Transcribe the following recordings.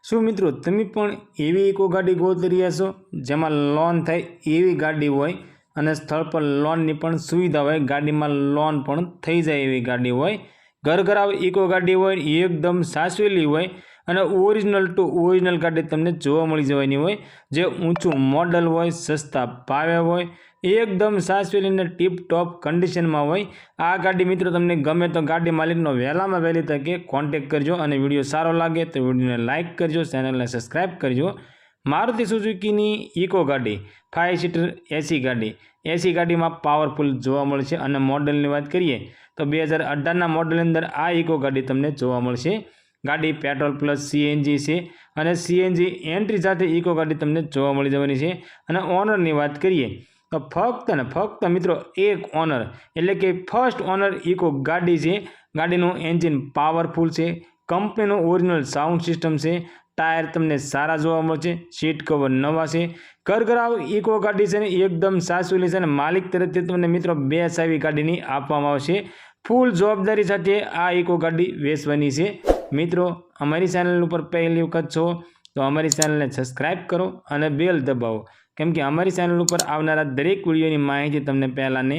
શું મિત્રો તમે પણ એવી ઇકો ગાડી ગોતી રહ્યા છો જેમાં લોન થાય એવી ગાડી હોય અને સ્થળ પર લોનની પણ સુવિધા હોય, ગાડીમાં લોન પણ થઈ જાય એવી ગાડી હોય, ઘરઘરાવ ઇકો ગાડી હોય, એકદમ સાચવેલી હોય અને ઓરિજિનલ ટુ ઓરિજિનલ ગાડી તમને જોવા મળી જવાની હોય, જે ઊંચું મોડલ હોય, સસ્તા ભાવે હોય, એકદમ સાચવેલી અને ટીપ ટોપ કન્ડિશનમાં હોય। આ ગાડી મિત્રો તમને ગમે તો ગાડી માલિકનો વહેલામાં વહેલી તકે કોન્ટેક્ટ કરજો અને વિડીયો સારો લાગે તો વિડીયોને લાઇક કરજો, ચેનલને સબસ્ક્રાઈબ કરજો। મારુતિ સુઝુકીની ઇકો ગાડી 5 સીટર એસી ગાડી, એસી ગાડીમાં પાવરફુલ જોવા મળશે અને મોડલની વાત કરીએ તો 2018ના મોડલની અંદર આ ઇકો ગાડી તમને જોવા મળશે। ગાડી પેટ્રોલ પ્લસ સીએનજી છે અને સીએનજી એન્ટ્રી સાથે ઇકો ગાડી તમને જોવા મળી જવાની છે। અને ઓનરની વાત કરીએ તો ફક્ત મિત્રો એક ઓનર એટલે કે ફર્સ્ટ ઓનર ઇકો ગાડી છે। ગાડીનું એન્જિન પાવરફુલ છે, કંપનીનું ઓરિજિનલ સાઉન્ડ સિસ્ટમ છે, ટાયર તમને સારા જોવા મળશે, સીટ કવર નવા છે, ઘરઘરાવ ઇકો ગાડી છે ને એકદમ સાચવેલી છે અને માલિક તરફથી તમને મિત્રો 2 ચાવી ગાડીની આપવામાં આવશે। ફૂલ જવાબદારી સાથે આ ઇકો ગાડી વેચવાની છે। મિત્રો અમારી ચેનલ ઉપર પહેલી વખત છો તો અમારી ચેનલને સબસ્ક્રાઈબ કરો અને બેલ દબાવો, કેમ કે અમારી ચેનલ ઉપર આવનારા દરેક વિડીયોની માહિતી તમને પહેલાં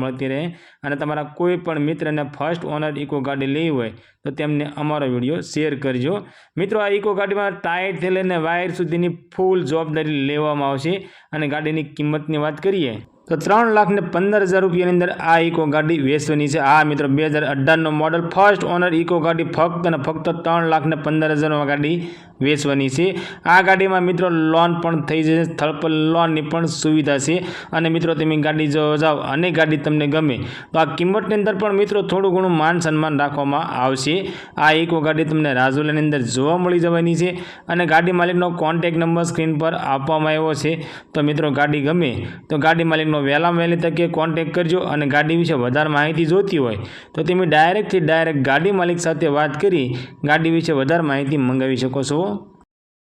મળતી રહે અને તમારા કોઈ પણ મિત્રને ફર્સ્ટ ઓનર ઇકો ગાડી લેવી હોય તો તેમને અમારો વિડીયો શેર કરજો। મિત્રો આ ઇકો ગાડીમાં ટાયરથી લઈને વાયર સુધીની ફૂલ જવાબદારી લેવામાં આવશે અને ગાડીની કિંમતની વાત કરીએ તો 3,15,000 રૂપિયાની અંદર આ ઇકો ગાડી વેચવાની છે। આ મિત્રો 2018નો મોડલ ફર્સ્ટ ઓનર ઇકો ગાડી ફક્ત 3,15,000 ગાડી વેચવાની છે। આ ગાડીમાં મિત્રો લોન પણ થઈ જશે, સ્થળ પર લોનની પણ સુવિધા છે અને મિત્રો તમે ગાડી જો જાઓ અને ગાડી તમને ગમે તો આ કિંમતની અંદર પણ મિત્રો થોડું ઘણું માન સન્માન રાખવામાં આવશે। આ ઇકો ગાડી તમને રાજુલાની અંદર જોવા મળી જવાની છે અને ગાડી માલિકનો કોન્ટેક્ટ નંબર સ્ક્રીન પર આપવામાં આવ્યો છે। તો મિત્રો ગાડી ગમે તો ગાડી માલિકનો વહેલામાં વહેલી તકે કોન્ટેક્ટ કરજો અને ગાડી વિશે વધારે માહિતી જોતી હોય તો તમે ડાયરેક્ટ ગાડી માલિક સાથે વાત કરી ગાડી વિશે વધારે માહિતી મંગાવી શકો છો।